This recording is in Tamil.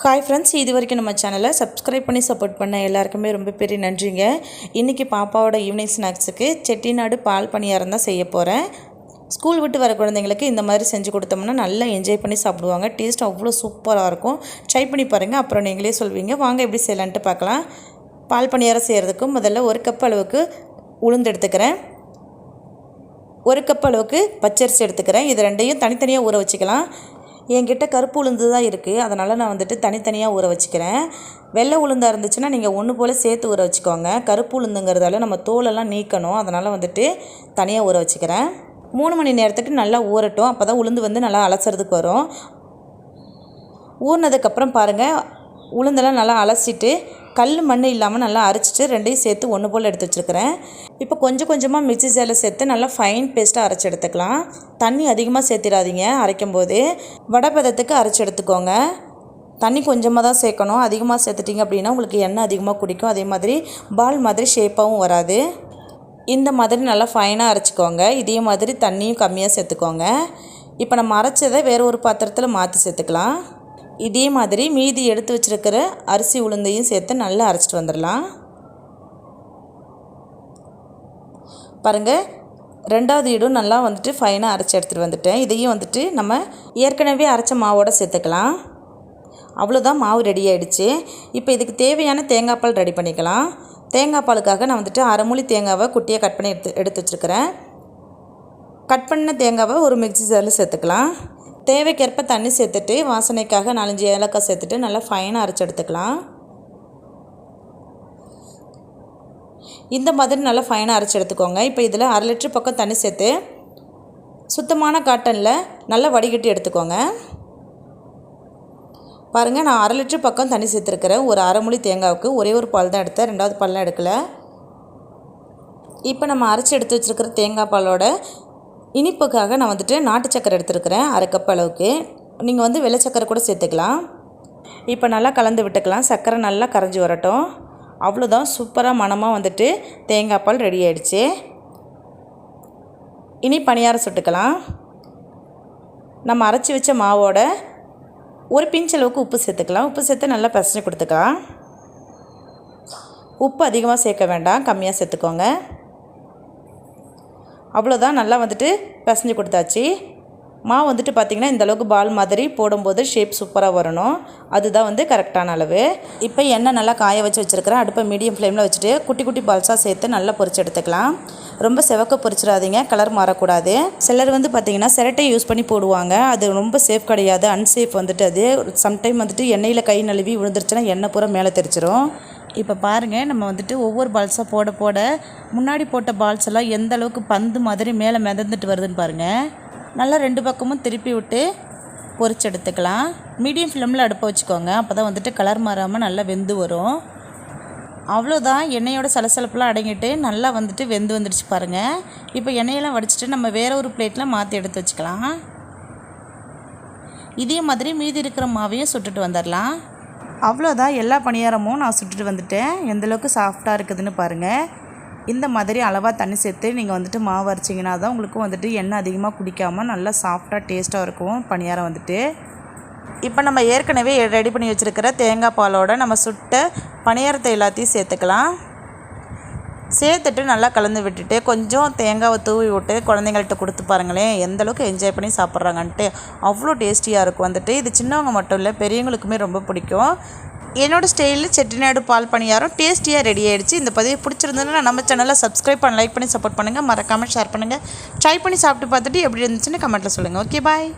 ஹாய் ஃப்ரெண்ட்ஸ், இது வரைக்கும் நம்ம சேனலை சப்ஸ்கிரைப் பண்ணி சப்போர்ட் பண்ண எல்லாருக்குமே ரொம்ப பெரிய நன்றிங்க. இன்றைக்கி பாப்பாவோட ஈவினிங் ஸ்நாக்ஸுக்கு செட்டிநாடு பால் பணியாரம் தான் செய்ய போகிறேன். ஸ்கூல் விட்டு வர குழந்தைங்களுக்கு இந்த மாதிரி செஞ்சு கொடுத்தோம்னா நல்லா என்ஜாய் பண்ணி சாப்பிடுவாங்க. டேஸ்ட் அவ்வளோ சூப்பராக இருக்கும். ட்ரை பண்ணி பாருங்கள், அப்புறம் நீங்களே சொல்வீங்க. வாங்க எப்படி செய்யலான்ட்டு பார்க்கலாம். பால் பணியாரம் செய்கிறதுக்கு முதல்ல 1 கப் அளவுக்கு உளுந்து எடுத்துக்கிறேன், 1 கப் அளவுக்கு பச்சரிசி எடுத்துக்கிறேன். இது ரெண்டையும் தனித்தனியாக ஊற வச்சுக்கலாம். என்கிட்ட கருப்பு உளுந்து தான் இருக்குது, அதனால் நான் வந்துட்டு தனித்தனியாக ஊற வச்சுக்கிறேன். வெள்ளை உளுந்தாக இருந்துச்சுன்னா நீங்கள் ஒன்று போல் சேர்த்து ஊற வச்சுக்கோங்க. கருப்பு உளுந்துங்கிறதால நம்ம தோலெல்லாம் நீக்கணும், அதனால் வந்துட்டு தனியாக ஊற வச்சுக்கிறேன். 3 மணி நேரத்துக்கு நல்லா ஊறட்டும், அப்போ தான் உளுந்து வந்து நல்லா அலசுறதுக்கு வரும். ஊறினதுக்கப்புறம் பாருங்கள், உளுந்தெல்லாம் நல்லா அலசிட்டு கல் மண் இல்லாமல் நல்லா அரைச்சிட்டு ரெண்டையும் சேர்த்து ஒன்று போல் எடுத்து வச்சுருக்கிறேன். இப்போ கொஞ்சம் கொஞ்சமாக மிக்ஸி ஜாரில் சேர்த்து நல்லா ஃபைன் பேஸ்ட்டாக அரைச்சி எடுத்துக்கலாம். தண்ணி அதிகமாக சேர்த்திடாதீங்க, அரைக்கும் போது வடைப்பதத்துக்கு அரைச்சி எடுத்துக்கோங்க. தண்ணி கொஞ்சமாக தான் சேர்க்கணும். அதிகமாக சேர்த்துட்டிங்க அப்படின்னா உங்களுக்கு எண்ணெய் அதிகமாக குடிக்கும், அதே மாதிரி பால் மாதிரி ஷேப்பாகவும் வராது. இந்த மாதிரி நல்லா ஃபைனாக அரைச்சிக்கோங்க. இதே மாதிரி தண்ணியும் கம்மியாக சேர்த்துக்கோங்க. இப்போ நம்ம அரைச்சதை வேறு ஒரு பாத்திரத்தில் மாற்றி சேர்த்துக்கலாம். இதே மாதிரி மீதி எடுத்து வச்சுருக்கிற அரிசி உளுந்தையும் சேர்த்து நல்லா அரைச்சிட்டு வந்துடலாம். பாருங்கள், 2வது ஈடும் நல்லா வந்துட்டு ஃபைனாக அரைச்சி எடுத்துகிட்டு வந்துட்டேன். இதையும் வந்துட்டு நம்ம ஏற்கனவே அரைச்ச மாவோடு சேர்த்துக்கலாம். அவ்வளோதான், மாவு ரெடி ஆகிடுச்சு. இப்போ இதுக்கு தேவையான தேங்காய் பால் ரெடி பண்ணிக்கலாம். தேங்காய் பாலுக்காக நான் வந்துட்டு 1/2 மூடி தேங்காவை குட்டியாக கட் பண்ணி எடுத்து வச்சுருக்கிறேன். கட் பண்ண தேங்காவை ஒரு மிக்ஸி ஜாரில் சேர்த்துக்கலாம். தேவைக்கேற்ப தண்ணி சேர்த்துட்டு வாசனைக்காக 4-5 ஏலக்காய் சேர்த்துட்டு நல்லா ஃபைனாக அரைச்சி எடுத்துக்கலாம். இந்த மாதிரி நல்லா ஃபைனாக அரைச்சி எடுத்துக்கோங்க. இப்போ இதில் 1/2 லிட்டர் பக்கம் தண்ணி சேர்த்து சுத்தமான காட்டனில் நல்லா வடிகட்டி எடுத்துக்கோங்க. பாருங்கள், நான் 1/2 லிட்டர் பக்கம் தண்ணி சேர்த்துருக்கிறேன். ஒரு 1/2 மூடி தேங்காவுக்கு ஒரே ஒரு பால் தான் எடுத்தேன், 2வது பால்லாம் எடுக்கலை. இப்போ நம்ம அரைச்சி எடுத்து வச்சுருக்கிற தேங்காய் பாலோட இனிப்புக்காக நான் வந்துட்டு நாட்டு சக்கரை எடுத்துருக்கிறேன், 1/2 கப் அளவுக்கு. நீங்கள் வந்து வெள்ளை சக்கரை கூட சேர்த்துக்கலாம். இப்போ நல்லா கலந்து விட்டுக்கலாம். சக்கரை நல்லா கரைஞ்சி வரட்டும். அவ்வளோதான், சூப்பராக மணமாக வந்துட்டு தேங்காய் பால் ரெடி ஆகிடுச்சு. இனி பணியாரம் சுட்டுக்கலாம். நம்ம அரைச்சி வச்ச மாவோட ஒரு பிஞ்ச் அளவுக்கு உப்பு சேர்த்துக்கலாம். உப்பு சேர்த்து நல்லா பிசைஞ்சு கொடுத்துக்கலாம். உப்பு அதிகமாக சேர்க்க வேண்டாம், கம்மியாக சேர்த்துக்கோங்க. அவ்வளோதான், நல்லா வந்துட்டு பிசைஞ்சு கொடுத்தாச்சு. மாவு வந்துட்டு பார்த்திங்கன்னா இந்தளவுக்கு பால் மாதிரி போடும்போது ஷேப் சூப்பராக வரணும். அதுதான் வந்து கரெக்டான அளவு. இப்போ எண்ணெய் நல்லா காய வச்சு வச்சுருக்கிறேன். அடுப்பை மீடியம் ஃப்ளேமில் வச்சுட்டு குட்டி குட்டி பால்ஸாக சேர்த்து நல்லா பொரிச்சு எடுத்துக்கலாம். ரொம்ப செவக்க பொரிச்சிடாதீங்க, கலர் மாறக்கூடாது. சிலர் வந்து பார்த்திங்கன்னா சிரட்டை யூஸ் பண்ணி போடுவாங்க, அது ரொம்ப சேஃப் கிடையாது, அன்சேஃப் வந்துட்டு. அது சம்டைம் வந்துட்டு எண்ணெயில் கை நழுவி விழுந்துருச்சுன்னா எண்ணெய் பூரா மேலே தெரிச்சிரும். இப்போ பாருங்கள், நம்ம வந்துட்டு ஒவ்வொரு பால்ஸாக போட போட முன்னாடி போட்ட பால்ஸ் எல்லாம் எந்த அளவுக்கு பந்து மாதிரி மேலே மிதந்துட்டு வருதுன்னு பாருங்கள். நல்லா 2 பக்கமும் திருப்பி விட்டு பொரிச்சு எடுத்துக்கலாம். மீடியம் ஃப்ளேமில் அடுப்பை வச்சுக்கோங்க, அப்போ தான் வந்துட்டு கலர் மாறாமல் நல்லா வெந்து வரும். அவ்வளோதான், எண்ணெயோட சலசலப்பெல்லாம் அடங்கிட்டு நல்லா வந்துட்டு வெந்து வந்துடுச்சு பாருங்கள். இப்போ எண்ணெயெல்லாம் வடிச்சிட்டு நம்ம வேறு ஒரு பிளேட்டில் மாற்றி எடுத்து வச்சுக்கலாம். இதே மாதிரி மீதி இருக்கிற மாவையும் சுட்டுட்டு வந்துடலாம். அவ்வளோதான், எல்லா பணியாரமும் நான் சுட்டுட்டு வந்துட்டேன். எந்தளவுக்கு சாஃப்டாக இருக்குதுன்னு பாருங்கள். இந்த மாதிரி அளவாக தண்ணி சேர்த்து நீங்கள் வந்துட்டு மாவு அரைச்சிங்கன்னா தான் உங்களுக்கு வந்துட்டு எண்ணெய் அதிகமாக குடிக்காமல் நல்லா சாஃப்டாக டேஸ்ட்டாக இருக்கும் பணியாரம் வந்துட்டு. இப்போ நம்ம ஏற்கனவே ரெடி பண்ணி வச்சுருக்கிற தேங்காய் பாலோட நம்ம சுட்ட பணியாரத்தை எல்லாத்தையும் சேர்த்துக்கலாம். சேர்த்துட்டு நல்லா கலந்து விட்டுட்டு கொஞ்சம் தேங்காவை தூவி விட்டு குழந்தைங்கள்ட்ட கொடுத்து பாருங்களேன், எந்தளவுக்கு என்ஜாய் பண்ணி சாப்பிட்றாங்கன்ட்டு. அவ்வளோ டேஸ்டியாக இருக்கும் வந்துட்டு. இது சின்னவங்க மட்டும் இல்லை, பெரியவங்களுக்குமே ரொம்ப பிடிக்கும். என்னோடய ஸ்டைலில் செட்டிநாடு பால் பணியாரம் டேஸ்டியாக ரெடி ஆகிடுச்சு. இந்த பதிவு பிடிச்சிருந்ததுன்னா நம்ம சேனலை சப்ஸ்கிரைப் பண்ணி லைக் பண்ணி சப்போர்ட் பண்ணுங்கள். மறக்காமல் ஷேர் பண்ணுங்கள். ட்ரை பண்ணி சாப்பிட்டு பார்த்துட்டு எப்படி இருந்துச்சுன்னு கமெண்ட்டில் சொல்லுங்கள். ஓகே, பாய்.